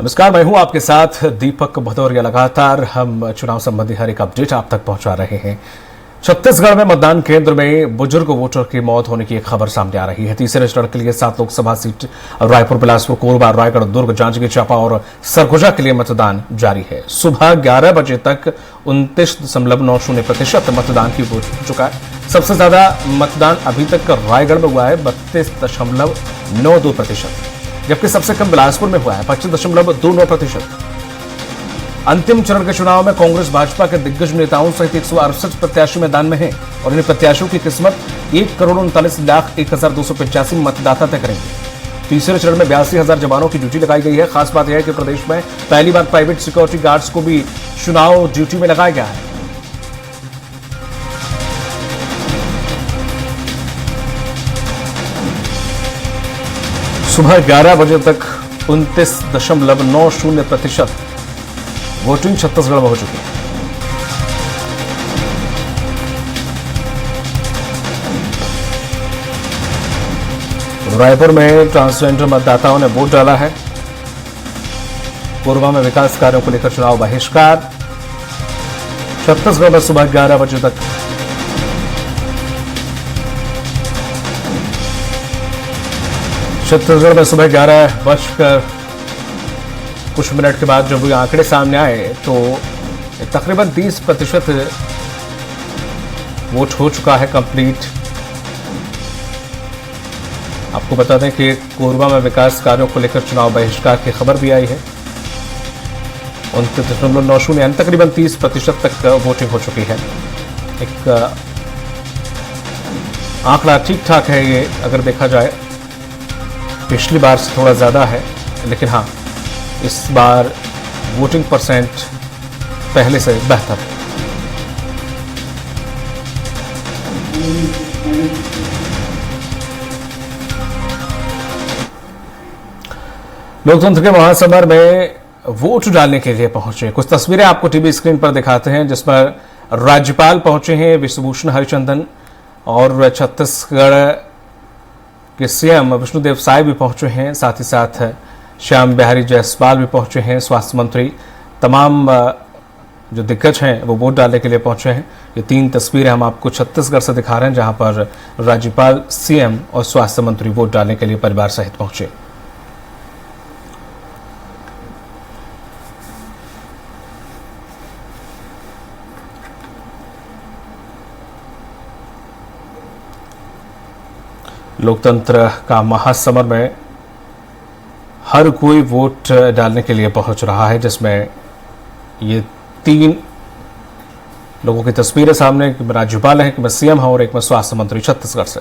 नमस्कार, मैं हूं आपके साथ दीपक भदौरिया। लगातार हम चुनाव संबंधी हर एक अपडेट आप तक पहुंचा रहे हैं। छत्तीसगढ़ में मतदान केंद्र में बुजुर्ग वोटर की मौत होने की एक खबर सामने आ रही है। तीसरे चरण के लिए 7 लोकसभा सीट रायपुर, बिलासपुर, कोरबा, रायगढ़, दुर्ग, जांजगीर चांपा और सरगुजा के लिए मतदान जारी है। सुबह 11 बजे तक 29.90% मतदान की हो चुका है। सबसे ज्यादा मतदान अभी तक रायगढ़ में हुआ है 32.92%, जबकि सबसे कम बिलासपुर में हुआ है 25.29%। अंतिम चरण के चुनाव में कांग्रेस भाजपा के दिग्गज नेताओं सहित 168 प्रत्याशी मैदान में हैं और इन प्रत्याशियों की किस्मत 1,39,01,285 मतदाता तय करेंगे। तीसरे चरण में 82,000 जवानों की ड्यूटी लगाई गई है। खास बात यह है कि प्रदेश में पहली बार प्राइवेट सिक्योरिटी गार्ड्स को भी चुनाव ड्यूटी में लगाया गया है। सुबह 11 बजे तक 29.90% वोटिंग छत्तीसगढ़ में हो चुकी है। रायपुर में ट्रांसजेंडर मतदाताओं ने वोट डाला है। कोरबा में विकास कार्यों को लेकर चुनाव बहिष्कार। छत्तीसगढ़ में सुबह 11 बजे तक छत्तीसगढ़ में सुबह 11 बजकर कुछ मिनट के बाद जब ये आंकड़े सामने आए तो तकरीबन 30% वोट हो चुका है कंप्लीट। आपको बता दें कि कोरबा में विकास कार्यों को लेकर चुनाव बहिष्कार की खबर भी आई है। 29.90 यानी तकरीबन 30% तक वोटिंग हो चुकी है। एक आंकड़ा ठीक ठाक है ये, अगर देखा जाए पिछली बार से थोड़ा ज्यादा है, लेकिन हाँ इस बार वोटिंग परसेंट पहले से बेहतर है। लोकतंत्र के महासमर में वोट डालने के लिए पहुंचे कुछ तस्वीरें आपको टीवी स्क्रीन पर दिखाते हैं, जिस पर राज्यपाल पहुंचे हैं विश्वभूषण हरिचंदन, और छत्तीसगढ़ के सीएम विष्णुदेव साय भी पहुंचे हैं। साथ ही साथ श्याम बिहारी जायसवाल भी पहुंचे हैं। स्वास्थ्य मंत्री, तमाम जो दिग्गज हैं वो वोट डालने के लिए पहुंचे हैं। ये 3 तस्वीरें हम आपको छत्तीसगढ़ से दिखा रहे हैं, जहां पर राज्यपाल, सीएम और स्वास्थ्य मंत्री वोट डालने के लिए परिवार सहित पहुंचे। लोकतंत्र का महासमर में हर कोई वोट डालने के लिए पहुंच रहा है, जिसमें ये 3 लोगों की तस्वीरें सामने, एक में राज्यपाल है, एक में सीएम है और एक में स्वास्थ्य मंत्री छत्तीसगढ़ से।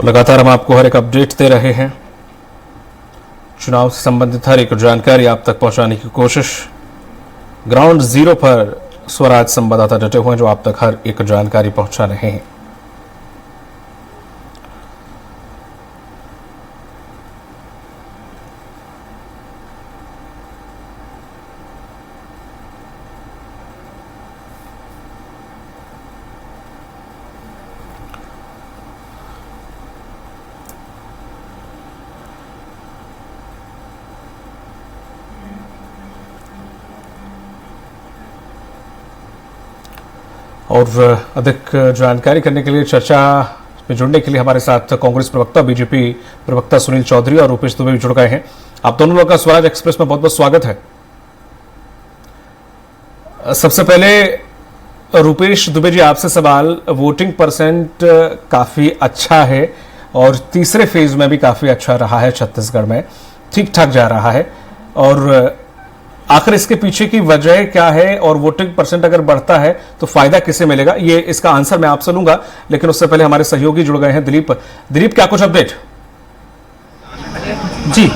लगातार हम आपको हर एक अपडेट दे रहे हैं। चुनाव से संबंधित हर एक जानकारी आप तक पहुंचाने की कोशिश। ग्राउंड जीरो पर स्वराज संवाददाता डटे हुए हैं, जो आप तक हर एक जानकारी पहुंचा रहे हैं। और अधिक जानकारी करने के लिए, चर्चा में जुड़ने के लिए हमारे साथ कांग्रेस प्रवक्ता, बीजेपी प्रवक्ता सुनील चौधरी और रूपेश दुबे भी जुड़ गए हैं। आप दोनों लोगों का स्वराज एक्सप्रेस में बहुत बहुत स्वागत है। सबसे पहले रूपेश दुबे जी, आपसे सवाल। वोटिंग परसेंट काफी अच्छा है और तीसरे फेज में भी काफी अच्छा रहा है, छत्तीसगढ़ में ठीक ठाक जा रहा है, और आखिर इसके पीछे की वजह क्या है और वोटिंग परसेंट अगर बढ़ता है तो फायदा किसे मिलेगा? ये इसका आंसर मैं आपसे लूंगा, लेकिन उससे पहले हमारे सहयोगी जुड़ गए हैं। दिलीप, क्या कुछ अपडेट? जी,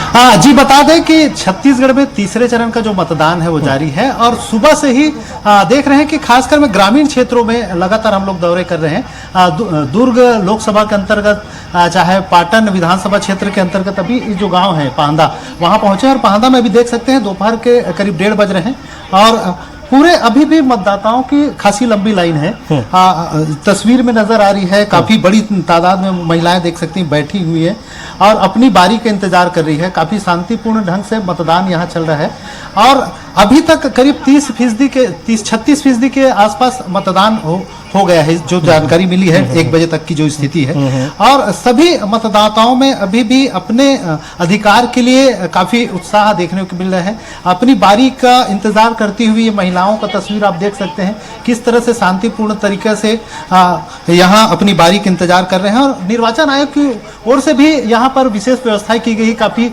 हाँ जी, बता दें कि छत्तीसगढ़ में तीसरे चरण का जो मतदान है वो जारी है और सुबह से ही देख रहे हैं कि खासकर में ग्रामीण क्षेत्रों में लगातार हम लोग दौरे कर रहे हैं। दुर्ग लोकसभा के अंतर्गत चाहे पाटन विधानसभा क्षेत्र के अंतर्गत अभी जो गांव है पांदा, वहां पहुंचे और पांदा में भी देख सकते हैं दोपहर के करीब 1:30 बज रहे हैं और पूरे अभी भी मतदाताओं की खासी लंबी लाइन है। तस्वीर में नजर आ रही है, काफी बड़ी तादाद में महिलाएं देख सकती हैं बैठी हुई है और अपनी बारी का इंतजार कर रही है। काफी शांतिपूर्ण ढंग से मतदान यहाँ चल रहा है और अभी तक करीब 36% के आसपास मतदान हो गया है, जो जानकारी मिली है 1 बजे तक की जो स्थिति है। और सभी मतदाताओं में अभी भी अपने अधिकार के लिए काफी उत्साह देखने को मिल रहा है। अपनी बारी का इंतजार करती हुई महिलाओं का तस्वीर आप देख सकते हैं, किस तरह से शांतिपूर्ण तरीके से यहाँ अपनी बारी का इंतजार कर रहे हैं। और निर्वाचन आयोग की ओर से भी यहाँ पर विशेष व्यवस्थाएं की गई। काफी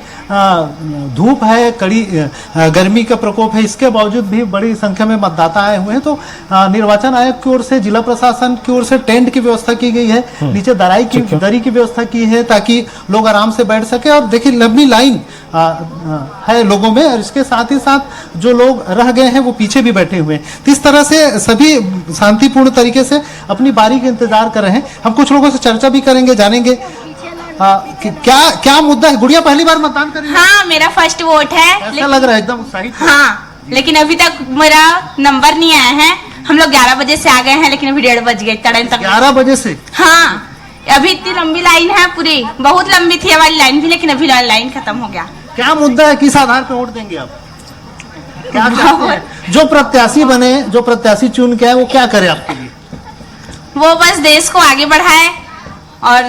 धूप है, कड़ी गर्मी का प्रकोप है, इसके बावजूद भी बड़ी संख्या में मतदाता आए हुए हैं। तो निर्वाचन आयोग की ओर से, जिला प्रशासन की ओर से टेंट की व्यवस्था की गई है, नीचे दरी की व्यवस्था की है ताकि लोग आराम से बैठ सके। और देखिए लंबी लाइन है लोगों में और इसके साथ ही साथ जो लोग रह गए हैं वो पीछे भी बैठे हुए हैं। तो इस तरह से सभी शांतिपूर्ण तरीके से अपनी बारी का इंतजार कर रहे हैं। हम कुछ लोगों से चर्चा भी करेंगे, जानेंगे क्या मुद्दा है। गुड़िया पहली बार मतदान कर रही है? हाँ, मेरा फर्स्ट वोट है। ऐसा लग रहा है एकदम उत्साहित। हाँ, लेकिन अभी तक मेरा नंबर नहीं आया है। हम लोग 11 बजे से आ गए हैं, लेकिन अभी 1:30 बज गए तक। 11 बजे से? हाँ, अभी इतनी लंबी लाइन है, पूरी बहुत लंबी थी हमारी लाइन भी, लेकिन अभी लाइन खत्म हो गया। क्या मुद्दा है, किस आधार पे वोट देंगे आप? क्या चाहते हैं? जो प्रत्याशी बने, जो प्रत्याशी चुन के आए, वो क्या करे आपके लिए? वो बस देश को आगे बढ़ाए और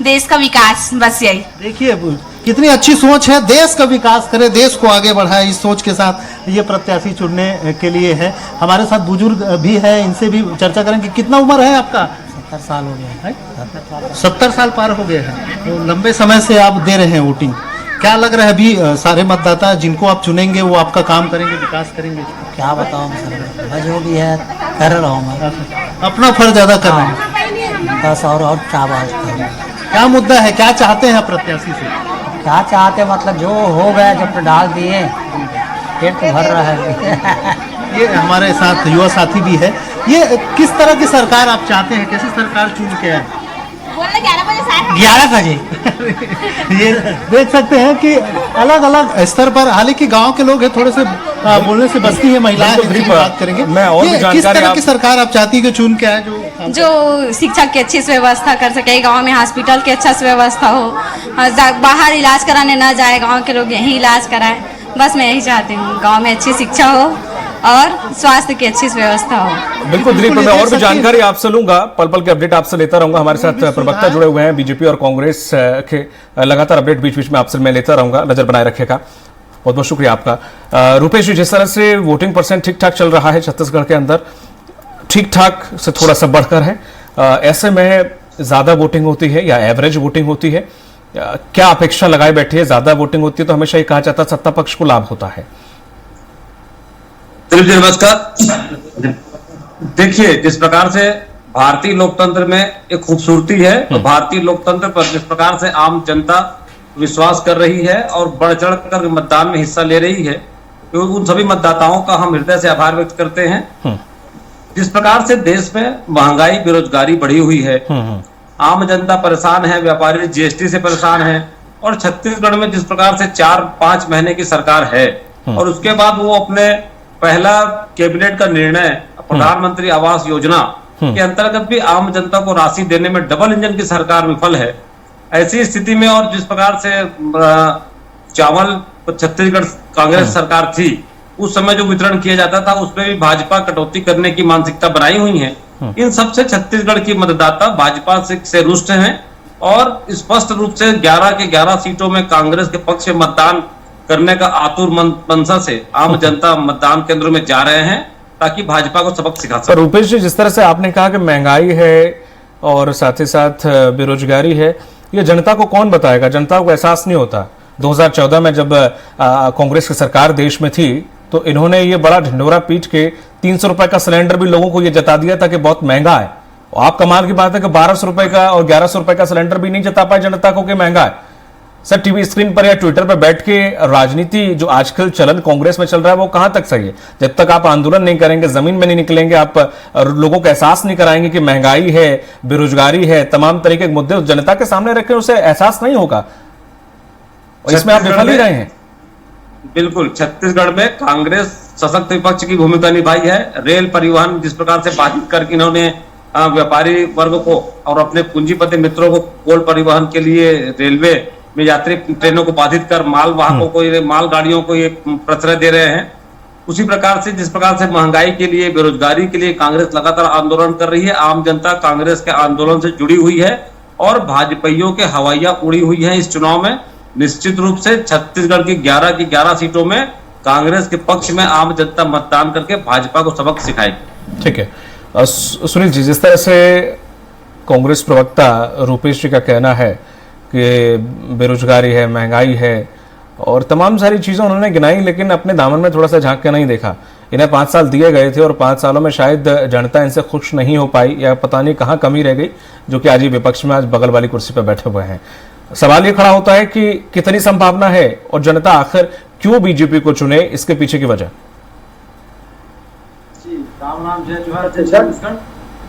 देश का विकास, बस यही। देखिए कितनी अच्छी सोच है, देश का विकास करे, देश को आगे बढ़ाए, इस सोच के साथ ये प्रत्याशी चुनने के लिए है। हमारे साथ बुजुर्ग भी है, इनसे भी चर्चा करेंगे। कितना उम्र है आपका? 70 साल हो गया है। 70 साल पार हो गए हैं, तो लंबे समय से आप दे रहे हैं वोटिंग। क्या लग रहा है अभी सारे मतदाता जिनको आप चुनेंगे वो आपका काम करेंगे, विकास करेंगे? क्या बताऊँ सर, जो भी है कर रहा हूँ मैं, अपना फर्ज अदा कर रहे हैं। बस और क्या बात है। क्या मुद्दा है, क्या चाहते हैं प्रत्याशी से? क्या चाहते मतलब जो हो गया, जब डाल दिए पेट तो भर रहा है। ये हमारे साथ युवा साथी भी है। ये किस तरह की सरकार आप चाहते हैं, कैसी सरकार चुन के आए? 11 बजे ये देख सकते हैं कि अलग अलग स्तर पर, हालांकि गांव के लोग हैं, थोड़े से बोलने से बचती है महिलाएं, बात करेंगे। मैं और भी किस तरह की सरकार आप चाहती है कि चुन के आए, जो शिक्षा की अच्छी से व्यवस्था कर सके, गांव में हॉस्पिटल की अच्छा से व्यवस्था हो, बाहर इलाज कराने ना जाए, गांव के लोग यहीं इलाज कराएं। बस मैं यही चाहती हूँ, गांव में अच्छी शिक्षा हो और स्वास्थ्य की अच्छी व्यवस्था हो। बिल्कुल दिलीप, मैं और भी जानकारी आपसे लूंगा, पल पल के अपडेट आपसे लेता रहूंगा। हमारे साथ प्रवक्ता जुड़े हुए हैं बीजेपी और कांग्रेस के, लगातार अपडेट बीच बीच में आपसे मैं लेता रहूंगा, नजर बनाए रखिएगा। बहुत बहुत शुक्रिया आपका। रूपेश जी, जिस तरह से वोटिंग परसेंट ठीक ठाक चल रहा है छत्तीसगढ़ के अंदर, ठीक ठाक से थोड़ा सा बढ़कर है, ऐसे में ज्यादा वोटिंग होती है या एवरेज वोटिंग होती है? क्या अपेक्षा लगाए बैठी है? ज्यादा वोटिंग होती है तो हमेशा ये कहा जाता है सत्ता पक्ष को लाभ होता है। नमस्कार। देखिए, जिस प्रकार से भारतीय लोकतंत्र में एक खूबसूरती है, तो भारतीय लोकतंत्र पर जिस प्रकार से आम जनता विश्वास कर रही है और बढ़ चढ़ कर मतदान में हिस्सा ले रही है, तो उन सभी मतदाताओं का हम हृदय से आभार व्यक्त करते हैं। जिस प्रकार से देश में महंगाई, बेरोजगारी बढ़ी हुई है, आम जनता परेशान है, व्यापारी जीएसटी से परेशान है, और छत्तीसगढ़ में जिस प्रकार से 4-5 महीने की सरकार है और उसके बाद वो अपने पहला कैबिनेट का निर्णय प्रधानमंत्री आवास योजना के अंतर्गत भी आम जनता को राशि देने में डबल इंजन की सरकार विफल है। ऐसी स्थिति में और जिस प्रकार से चावल छत्तीसगढ़ कांग्रेस सरकार थी, उस समय जो वितरण किया जाता था उसमें भी भाजपा कटौती करने की मानसिकता बनाई हुई है। इन सबसे छत्तीसगढ़ की मतदाता भाजपा से रुष्ट हैं और स्पष्ट रूप से 11 के 11 सीटों में कांग्रेस के पक्ष में मतदान करने का आतुर मंशा से आम जनता मतदान केंद्रों में जा रहे हैं ताकि भाजपा को सबक सिखा सके। रूपेश जी, जिस तरह से आपने कहा कि महंगाई है और साथ ही साथ बेरोजगारी है, ये जनता को कौन बताएगा? जनता को एहसास नहीं होता। 2014 में जब कांग्रेस की सरकार देश में थी तो इन्होंने ये बड़ा ढिंढोरा पीट के 300 रुपए का सिलेंडर भी लोगों को ये जता दिया था कि बहुत महंगा है। और आप कमाल की बात है कि 1200 रुपए का और 1100 रुपए का सिलेंडर भी नहीं जता पाए जनता को कि महंगा है। सर टीवी स्क्रीन पर या ट्विटर पर बैठ के राजनीति जो आजकल चलन कांग्रेस में चल रहा है वो कहां तक सही है? जब तक आप आंदोलन नहीं करेंगे, जमीन में नहीं निकलेंगे, आप लोगों को एहसास नहीं कराएंगे कि महंगाई है, बेरोजगारी है, तमाम तरीके के मुद्दे उस जनता के सामने रखें, उसे एहसास नहीं होगा। और इसमें आप विफल ही रहे हैं। बिल्कुल, छत्तीसगढ़ में कांग्रेस सशक्त विपक्ष की भूमिका निभाई है। रेल परिवहन जिस प्रकार से बाधित करके इन्होंने व्यापारी वर्ग को और अपने पूंजीपति मित्रों को कोल परिवहन के लिए रेलवे में यात्री ट्रेनों को बाधित कर माल वाहकों को, माल गाड़ियों को ये प्रश्रय दे रहे हैं, उसी प्रकार से जिस प्रकार से महंगाई के लिए, बेरोजगारी के लिए कांग्रेस लगातार आंदोलन कर रही है। आम जनता कांग्रेस के आंदोलन से जुड़ी हुई है और भाजपाइयों के हवाइयां उड़ी हुई है। इस चुनाव में निश्चित रूप से छत्तीसगढ़ की 11 की 11 सीटों में कांग्रेस के पक्ष में आम जनता मतदान करके भाजपा को सबक सिखाएगी। ठीक है सुनील जी, जिस तरह से कांग्रेस प्रवक्ता रूपेश जी का कहना है कि बेरोजगारी है, महंगाई है और तमाम सारी चीजें उन्होंने गिनाई, लेकिन अपने दामन में थोड़ा सा झांक के नहीं देखा। इन्हें 5 साल दिए गए थे और 5 सालों में शायद जनता इनसे खुश नहीं हो पाई या पता नहीं कहां कमी रह गई, जो कि आज ही विपक्ष में आज बगल वाली कुर्सी पर बैठे हुए हैं। सवाल ये खड़ा होता है कि कितनी संभावना है और जनता आखिर क्यों बीजेपी को चुने, इसके पीछे की वजह।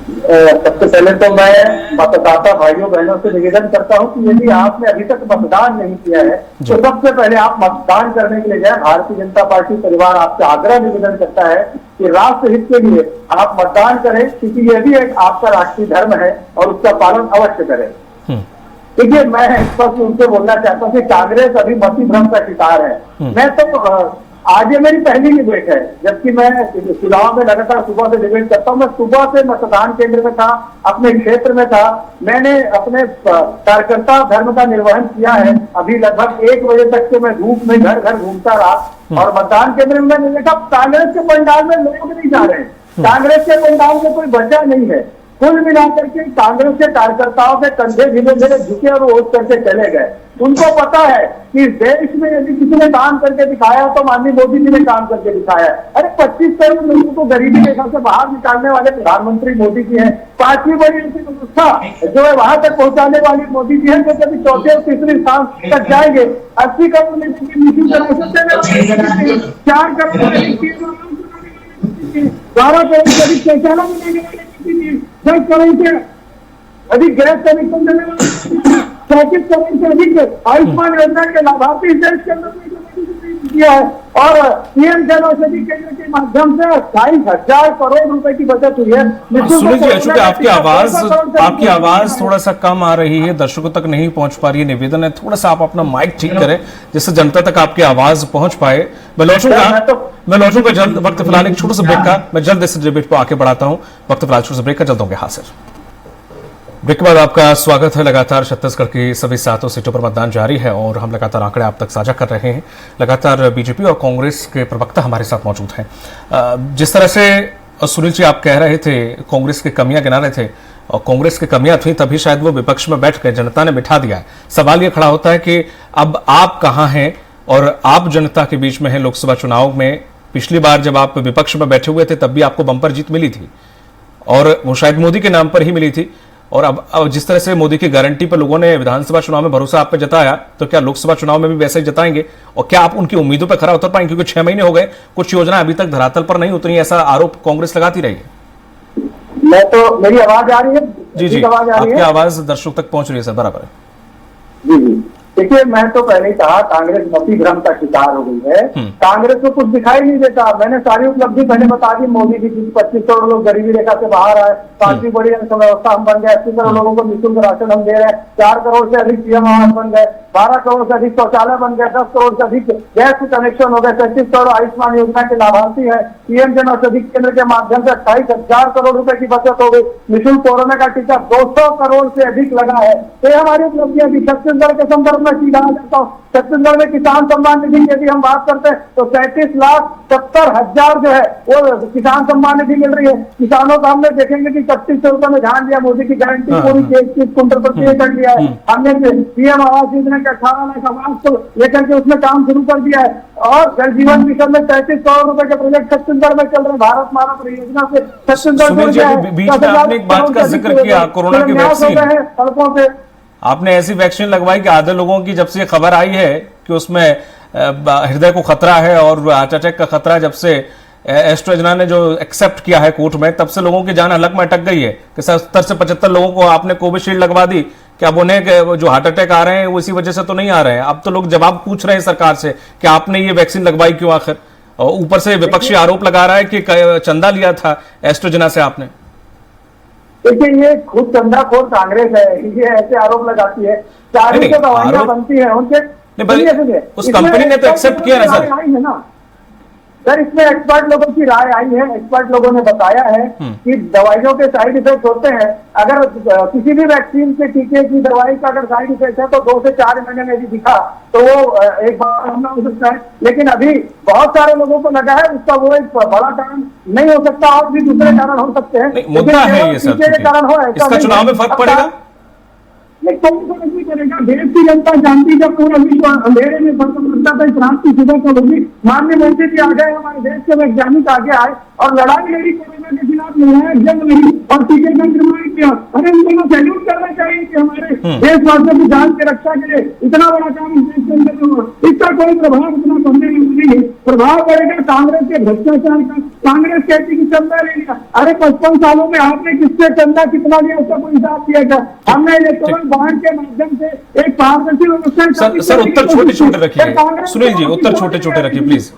सबसे पहले तो मैं मतदाता भाइयों बहनों से निवेदन करता हूं कि यदि आपने अभी तक मतदान नहीं किया है तो सबसे पहले आप मतदान करने के लिए जाए। भारतीय जनता पार्टी परिवार आपसे आग्रह निवेदन करता है कि राष्ट्र हित के लिए आप मतदान करें, क्योंकि यह भी एक आपका राष्ट्रीय धर्म है और उसका पालन अवश्य करें। देखिए, मैं इस पर उनसे बोलना चाहता हूँ कि कांग्रेस अभी मति भ्रम का शिकार है। मैं तो आज ये मेरी पहली डिबेट है, जबकि मैं चुनाव में लगातार सुबह से डिबेट करता हूँ। मैं सुबह से मतदान केंद्र में था, अपने क्षेत्र में था, मैंने अपने कार्यकर्ता धर्म का निर्वहन किया है। अभी लगभग 1 बजे तक के मैं धूप में घर घर घूमता रहा और मतदान केंद्र में मैंने देखा कांग्रेस के पंडाल में लोग नहीं जा रहे हैं, कांग्रेस के पंडाल में कोई बचा नहीं है। कुल मिलाकर के कांग्रेस के कार्यकर्ताओं के कंधे धीरे धीरे झुके और वोट करके चले गए। उनको पता है कि इस देश में यदि किसी ने काम करके दिखाया तो माननीय मोदी जी ने काम करके दिखाया। अरे 25 करोड़ लोगों को गरीबी रेखा से बाहर निकालने वाले प्रधानमंत्री मोदी जी हैं। 5वीं बड़ी व्यवस्था जो है वहां तक पहुंचाने वाली मोदी जी हैं, जो कभी 4थे और तीसरे स्थान तक जाएंगे। 80 करोड़ 4 करोड़ 12 करोड़ से अधिक शौचालय मिलेंगे, 10 करोड़ से अधिक गैस कनेक्शन देने वाले, 34 करोड़ से अधिक आयुष्मान योजना के लाभार्थी देश के अंदर किया है और पीएम जन औषधि केंद्र के माध्यम से 28,000 करोड़ रुपए की बचत हुई है। सुनील जी, चूंकि आपकी आवाज थोड़ा सा कम आ रही है, दर्शकों तक नहीं पहुंच पा रही है, निवेदन है थोड़ा सा आप अपना माइक ठीक करें जिससे जनता तक आपकी आवाज पहुंच पाए। मैं लौटूंगा जल्द। वक्त फिलहाल एक छोटे से ब्रेक का, मैं जल्द इस डिबेट को आगे बढ़ाता हूं। वक्त फिलहाल छोटे से ब्रेक का, जल्द होंगे हाजिर। ब्रेक के बाद आपका स्वागत है। लगातार छत्तीसगढ़ की सभी 7 सीटों पर मतदान जारी है और हम लगातार आंकड़े आप तक साझा कर रहे हैं। लगातार बीजेपी और कांग्रेस के प्रवक्ता हमारे साथ मौजूद हैं। जिस तरह से सुनील जी आप कह रहे थे, कांग्रेस की कमियां गिना रहे थे और कांग्रेस की कमियां थी तभी शायद वो विपक्ष में बैठ गए, जनता ने बिठा दिया। सवाल ये खड़ा होता है कि अब आप कहां हैं और आप जनता के बीच में हैं। लोकसभा चुनाव में पिछली बार जब आप विपक्ष में बैठे हुए थे तब भी आपको बंपर जीत मिली थी और वो शायद मोदी के नाम पर ही मिली थी। और अब जिस तरह से मोदी की गारंटी पर लोगों ने विधानसभा चुनाव में भरोसा आप पे जताया, तो क्या लोकसभा चुनाव में भी वैसे ही जताएंगे और क्या आप उनकी उम्मीदों पर खरा उतर पाएंगे? क्योंकि 6 महीने हो गए, कुछ योजना अभी तक धरातल पर नहीं उतरी, ऐसा आरोप कांग्रेस लगाती रही है। मैं तो, मेरी आवाज आ रही है? जी, आपकी आवाज दर्शकों तक पहुंच रही है सर, बराबर है। जी, देखिए, मैं तो पहले ही कहा कांग्रेस मति भ्रम का शिकार हो गई है। कांग्रेस को कुछ दिखाई नहीं देता। मैंने सारी उपलब्धि पहले बता दी। मोदी जी की 25 करोड़ लोग गरीबी रेखा से बाहर आए, 5वीं बड़ी अर्थव्यवस्था हम बन गए, 80 करोड़ लोगों को निःशुल्क राशन हम दे रहे हैं, 4 करोड़ से अधिक पीएम आवास बन गए, 12 करोड़ से अधिक शौचालय बन गए, 10 करोड़ से अधिक गैस कनेक्शन हो गए, 33 करोड़ आयुष्मान योजना के लाभार्थी है, पीएम जन औषधि केंद्र के माध्यम से 28,000 करोड़ रुपए की बचत हो गई, निःशुल्क कोरोना का टीका 200 करोड़ से अधिक लगा है। तो ये हमारी उपलब्धियां भी। छत्तीसगढ़ के संदर्भ में सीधा आ जाता हूँ। छत्तीसगढ़ में किसान सम्मान निधि की यदि हम बात करते हैं तो 37,70,000 जो है वो किसान सम्मान निधि मिल रही है। किसानों का हमने देखेंगे कि 3100 रुपए में ध्यान दिया, मोदी की गारंटी पूरी 31 कुंटल प्रति एकड़ दिया है। हमने पीएम आवास योजना के 18 लाख आवास को लेकर के उसमें काम शुरू कर दिया है और जल जीवन मिशन में 33 करोड़ रुपए के प्रोजेक्ट छत्तीसगढ़ में चल रहे। भारत माला परियोजना से छत्तीसगढ़ बीच में आपने एक बात का जिक्र किया, कोरोना की वैक्सीन। सड़कों से आपने ऐसी वैक्सीन लगवाई कि आधे लोगों की जब से ये खबर आई है कि उसमें हृदय को खतरा है और हार्ट अटैक का खतरा, जब से एस्ट्राजेनेका ने जो एक्सेप्ट किया है कोर्ट में, तब से लोगों की जान हलक में अटक गई है कि 70 से 75 लोगों को आपने कोविशील्ड लगवा दी कि अब उन्हें जो हार्ट अटैक आ रहे हैं वो इसी वजह से तो नहीं आ रहे हैं। अब तो लोग जवाब पूछ रहे हैं सरकार से कि आपने ये वैक्सीन लगवाई क्यों आखिर, और ऊपर से विपक्षी आरोप लगा रहा है कि चंदा लिया था एस्ट्राजेनेका से आपने। देखिए, ये खुद चंदाखोर कांग्रेस है, ये ऐसे आरोप लगाती है। सारी जो दवाइयां बनती है उनसे उस कंपनी ने तो एक्सेप्ट किया ना सर। आई है ना सर, इसमें एक्सपर्ट लोगों की राय आई है। एक्सपर्ट लोगों ने बताया है कि दवाइयों के साइड इफेक्ट होते हैं। अगर किसी भी वैक्सीन के टीके की दवाई का अगर साइड इफेक्ट है तो 2 से 4 महीने में भी दिखा तो वो एक बार हमला हो सकता है। लेकिन अभी बहुत सारे लोगों को लगा है उसका वो एक बड़ा कारण नहीं हो सकता, और भी दूसरे कारण हो सकते हैं। मुद्दा है ये सर, के कारण हो, इसका चुनाव में फर्क पड़ेगा। कौन फर्क नहीं पड़ेगा? देश की जनता जानती, जब पूरा विश्व अंधेरे में लगता था, इस रात की सुबह को होगी। माननीय मोदी जी आ गए, हमारे देश के वैज्ञानिक आगे आए और लड़ाई लड़ी कोरोना के खिलाफ, निर्णायक जंग लड़ी और टीके का निर्माण किया। अरे इन दोनों सैल्यूट करना चाहिए कि हमारे देशवासियों की जान की रक्षा के लिए इतना बड़ा काम इस देश के अंदर हुआ। इसका कोई प्रभाव इतना पड़ने नहीं है। प्रभाव पड़ेगा कांग्रेस के भ्रष्टाचार का। कांग्रेस कहती कि चंदा ले लिया। अरे 55 सालों में आपने किससे चंदा कितना लिया उसका कोई हिसाब दिया था? हमने इलेक्ट्रॉनिक बॉन्ड के माध्यम से एक पारदर्शी व्यवस्था। सर उत्तर छोटे छोटे रखिए, सुनील जी उत्तर छोटे छोटे रखििए प्लीज,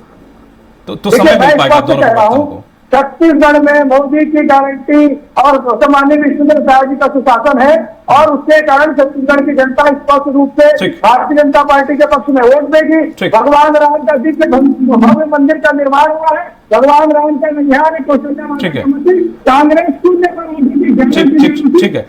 तो समय मिल पाएगा दोनों वक्ताओं को। छत्तीसगढ़ में मोदी की गारंटी और माननीय विष्णुदेव साय जी का सुशासन है, और उसके कारण छत्तीसगढ़ की जनता स्पष्ट रूप से भारतीय जनता पार्टी के पक्ष में वोट देगी। भगवान राम का दिव्य भव्य मंदिर का निर्माण हुआ है। भगवान राम का नैहार कांग्रेस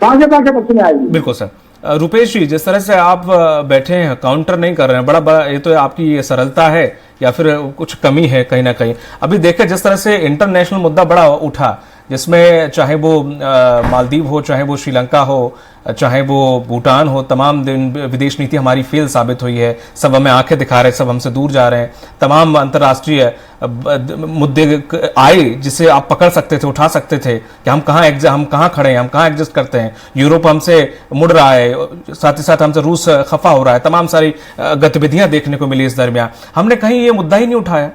भाजपा के पक्ष में आएगी। बिल्कुल सर। रुपेश जी, जिस तरह से आप बैठे हैं, काउंटर नहीं कर रहे हैं, बड़ा ये तो आपकी ये सरलता है या फिर कुछ कमी है कहीं ना कहीं। अभी देखें जिस तरह से इंटरनेशनल मुद्दा बड़ा उठा, जिसमें चाहे वो मालदीव हो, चाहे वो श्रीलंका हो, चाहे वो भूटान हो, तमाम विदेश नीति हमारी फेल साबित हुई है। सब हमें आंखें दिखा रहे हैं, सब हमसे दूर जा रहे हैं। तमाम अंतर्राष्ट्रीय मुद्दे आए जिसे आप पकड़ सकते थे, उठा सकते थे कि हम कहाँ खड़े हैं, हम कहाँ एडजस्ट करते हैं। यूरोप हमसे मुड़ रहा है, साथ ही साथ हमसे रूस खफा हो रहा है। तमाम सारी गतिविधियां देखने को मिली इस दरमियान। हमने कहीं ये मुद्दा ही नहीं उठाया।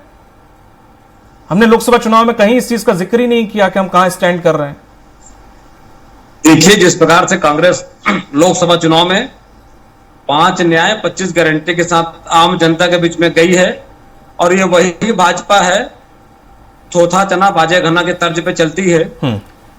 हमने लोकसभा चुनाव में कहीं इस चीज का जिक्र ही नहीं किया कि हम कहां स्टैंड कर रहे हैं। देखिए, जिस प्रकार से कांग्रेस लोकसभा चुनाव में 5 न्याय 25 गारंटी के साथ आम जनता के बीच में गई है, और ये वही भाजपा है चौथा चना बाजे घना के तर्ज पे चलती है।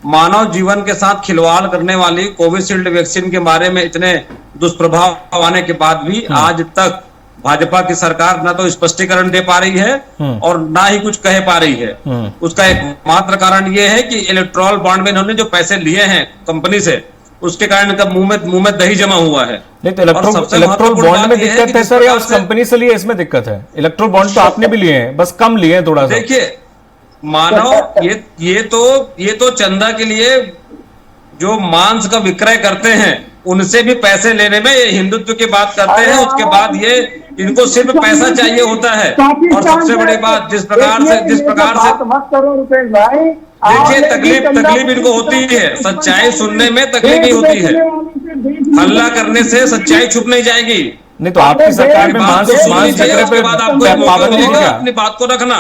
मानव जीवन के साथ खिलवाड़ करने वाली कोविशील्ड वैक्सीन के बारे में इतने दुष्प्रभाव आने के बाद भी आज तक भाजपा की सरकार ना तो स्पष्टीकरण दे पा रही है और ना ही कुछ कह पा रही है। उसका एकमात्र कारण ये है कि इलेक्ट्रॉल बॉन्ड में इन्होंने जो पैसे लिए हैं कंपनी से, उसके कारण इनका मुंह में दही जमा हुआ है। नहीं तो इलेक्ट्रॉल बॉन्ड में दिक्कत है सर, या उस कंपनी से लिए इसमें दिक्कत है? इलेक्ट्रॉल बॉन्ड तो आपने भी लिए हैं, बस कम लिए हैं थोड़ा सा। देखिए, मानो ये तो चंदा के लिए जो मांस का विक्रय करते हैं उनसे भी पैसे लेने में ये हिंदुत्व की बात करते हैं। उसके बाद ये इनको सिर्फ पैसा चाहिए होता है। और सबसे बड़ी बात, जिस प्रकार से देखिए, तकलीफ इनको होती है, सच्चाई सुनने में तकलीफ ही होती है। हल्ला करने से सच्चाई छुप नहीं जाएगी। नहीं तो आपकी सरकार में मांस उसके बाद आपको पाबंदी होगा अपनी बात को रखना।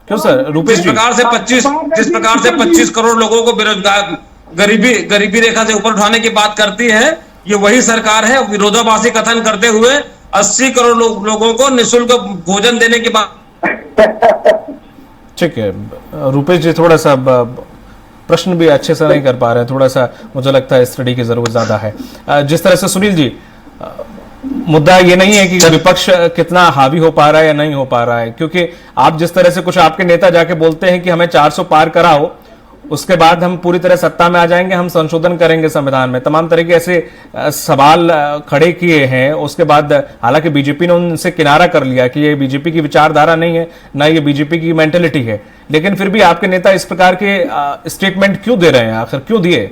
क्यों सर? रुपेश, जिस प्रकार से 25 करोड़ लोगों को बेरोजगार गरीबी रेखा से ऊपर उठाने की बात करती है, ये वही सरकार है विरोधाभासी कथन करते हुए 80 करोड़ लोगों को निःशुल्क भोजन देने की बात। ठीक है रुपेश जी, थोड़ा सा प्रश्न भी अच्छे से नहीं कर पा रहे हैं, थोड़ा सा मुझे लगता है स्टडी की जरूरत ज्यादा है। जिस तरह से सुनील जी, मुद्दा ये नहीं है कि विपक्ष कितना हावी हो पा रहा है या नहीं हो पा रहा है, क्योंकि आप जिस तरह से कुछ आपके नेता जाके बोलते हैं कि हमें 400 पार कराओ, उसके बाद हम पूरी तरह सत्ता में आ जाएंगे, हम संशोधन करेंगे संविधान में, तमाम तरह के ऐसे सवाल खड़े किए हैं। उसके बाद हालांकि बीजेपी ने उनसे किनारा कर लिया कि ये बीजेपी की विचारधारा नहीं है, ना ये बीजेपी की मेंटेलिटी है, लेकिन फिर भी आपके नेता इस प्रकार के स्टेटमेंट क्यों दे रहे हैं? आखिर क्यों दिए?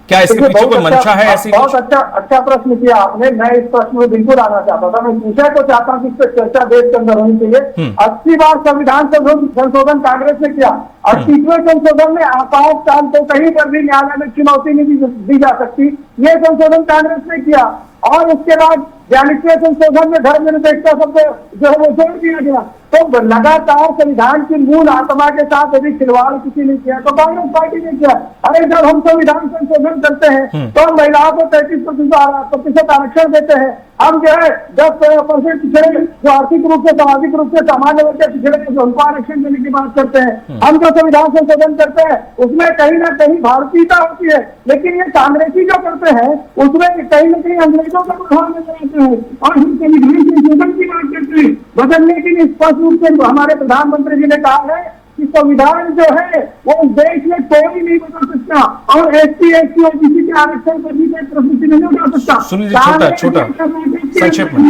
क्या इसके पीछे कोई मंशा है ऐसी? बहुत अच्छा प्रश्न किया आपने। मैं इस प्रश्न में बिल्कुल आना चाहता था। मैं पूछा को चाहता हूँ कि इस पर चर्चा देश के अंदर होनी चाहिए। 80 बार संविधान संशोधन कांग्रेस ने किया, और 30वें संशोधन में आपातकाल तो कहीं पर भी न्यायालय में चुनौती नहीं दी जा सकती। ये संशोधन कांग्रेस ने किया और उसके बाद 42वें संशोधन में धर्मनिरपेक्षता शब्द जो है वो जोड़ दिया गया। तो लगातार संविधान की मूल आत्मा के साथ यदि खिलवाड़ किसी ने किया तो कांग्रेस पार्टी ने किया। अरे जब हम संविधान संशोधन करते हैं तो हम महिलाओं को 33% आरक्षण देते हैं, हम जो है 10% पिछड़े जो आर्थिक रूप से सामाजिक रूप से सामान्य वर्ग के पिछड़े उनको आरक्षण देने की बात करते हैं। हम जो संविधान संशोधन करते हैं उसमें कहीं ना कहीं भारतीयता होती है, लेकिन ये कांग्रेसी जो करते हैं उसमें कहीं ना कहीं अंग्रेजों का प्रभाव नजर आता है। और हम संविधान संशोधन की बात करते हैं बदलने के लिए स्पष्ट रूप से हमारे प्रधानमंत्री जी ने कहा है कि संविधान जो है वो देश में कोई नहीं बदल सकता और SC ST और किसी के आरक्षण पर भी कोई प्रश्न नहीं उठा सकता। सुनील जी, छोटा संक्षेप में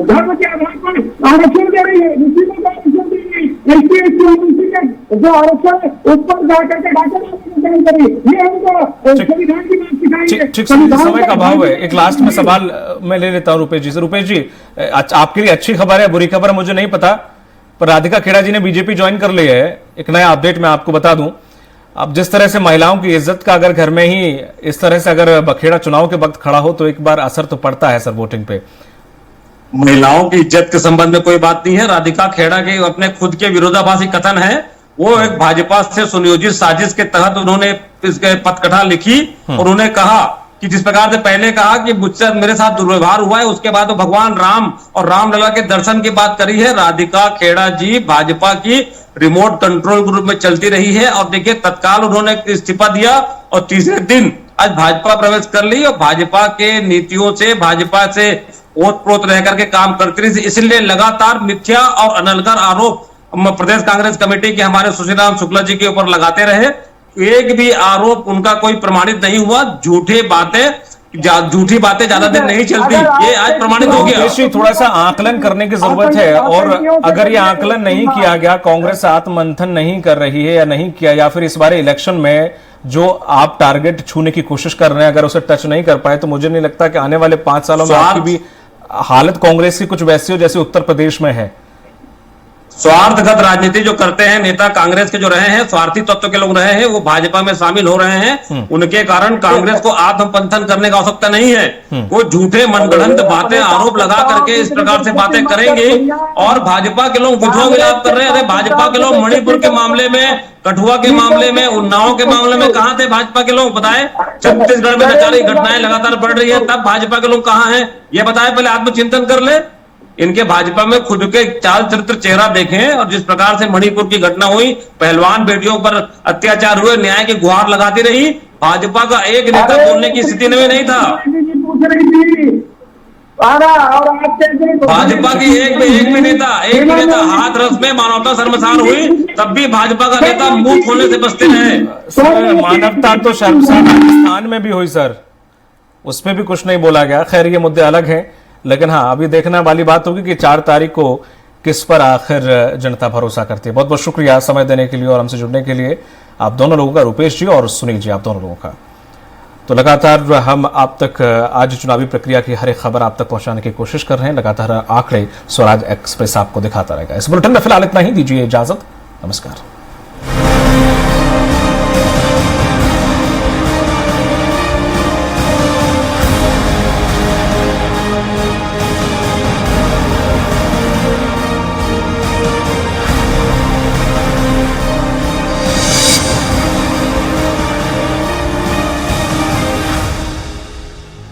धर्म के आधार पर आरक्षण दे रही है, इसी में आरक्षण दे रही है, SC ST और किसी के जो आरक्षण है उस पर जाकर के डाकर ये हमको संविधान की बात सिखाई है। ठीक, समय का अभाव है। एक लास्ट में सवाल मैं ले लेता हूं रुपेश जी से। रुपेश जी, आपके लिए अच्छी खबर है, बुरी खबर मुझे नहीं पता, पर राधिका खेड़ा जी ने बीजेपी ज्वाइन कर लिया है। एक नया अपडेट मैं आपको बता दूं। अब जिस तरह से महिलाओं की इज्जत का अगर घर में ही इस तरह से अगर बखेड़ा चुनाव के वक्त खड़ा हो तो एक बार असर तो पड़ता है सर वोटिंग पे। महिलाओं की इज्जत के संबंध में कोई बात नहीं है। राधिका खेड़ा के अपने खुद के विरोधाभासी कथन है। वो एक भाजपा से सुनियोजित साजिश के तहत उन्होंने इसके पथकथा लिखी और उन्होंने कहा कि जिस प्रकार से पहले कहा कि मुझसे मेरे साथ दुर्व्यवहार हुआ है, उसके बाद तो भगवान राम और रामलला के दर्शन की बात करी है। राधिका खेड़ा जी भाजपा की रिमोट कंट्रोल ग्रुप में चलती रही है और देखिए तत्काल उन्होंने इस्तीफा दिया और तीसरे दिन आज भाजपा प्रवेश कर ली और भाजपा के नीतियों से भाजपा से ओतप्रोत रह करके काम करती रही। इसलिए लगातार मिथ्या और अनलगर आरोप प्रदेश कांग्रेस कमेटी के हमारे सुशील शुक्ला जी के ऊपर लगाते रहे। एक भी आरोप उनका कोई प्रमाणित नहीं हुआ। झूठी बातें ज्यादा देर नहीं चलती, ये आज प्रमाणित हो गया। थोड़ा सा आकलन करने की जरूरत है और अगर ये आकलन नहीं किया गया, कांग्रेस आत्ममंथन नहीं कर रही है या नहीं किया, या फिर इस बार इलेक्शन में जो आप टारगेट छूने की कोशिश कर रहे हैं अगर उसे टच नहीं कर पाए तो मुझे नहीं लगता कि आने वाले 5 सालों में आपकी भी हालत कांग्रेस की कुछ वैसी हो जैसे उत्तर प्रदेश में है। स्वार्थगत राजनीति जो करते हैं नेता कांग्रेस के जो रहे हैं, स्वार्थी तत्व के लोग रहे हैं, वो भाजपा में शामिल हो रहे हैं। उनके कारण कांग्रेस को आत्मपंथन करने की आवश्यकता नहीं है। वो झूठे मनगढ़ंत बातें आरोप लगा करके इस प्रकार से बातें करेंगे और भाजपा के लोग विधवा विलाप कर रहे हैं। अरे भाजपा के लोग मणिपुर के मामले में, कठुआ के मामले में, उन्नाव के मामले में कहां थे भाजपा के लोग बताए? छत्तीसगढ़ में बेचारी घटनाएं लगातार बढ़ रही है, तब भाजपा के लोग कहां हैं ये बताए? पहले आत्मचिंतन कर ले। इनके भाजपा में खुद के चाल चरित्र चेहरा देखें और जिस प्रकार से मणिपुर की घटना हुई, पहलवान बेटियों पर अत्याचार हुए, न्याय की गुहार लगाती रही, भाजपा का एक नेता बोलने की स्थिति में नहीं था। भाजपा की एक भी नेता हाथ रस में मानवता शर्मसार हुई, तब भी भाजपा का नेता मुंह खोलने से बचते रहे। मानवता तो शर्मसार राजस्थान में भी हुई सर, उसमें भी कुछ नहीं बोला गया। खैर ये मुद्दे अलग हैं, लेकिन हाँ अभी देखने वाली बात होगी कि 4 तारीख को किस पर आखिर जनता भरोसा करती है। बहुत बहुत शुक्रिया समय देने के लिए और हमसे जुड़ने के लिए आप दोनों लोगों का, रुपेश जी और सुनील जी, आप दोनों लोगों का। तो लगातार हम आप तक आज चुनावी प्रक्रिया की हर एक खबर आप तक पहुंचाने की कोशिश कर रहे हैं। लगातार आंकड़े स्वराज एक्सप्रेस आपको दिखाता रहेगा। इस बुलेटिन में फिलहाल इतना ही, दीजिए इजाजत, नमस्कार।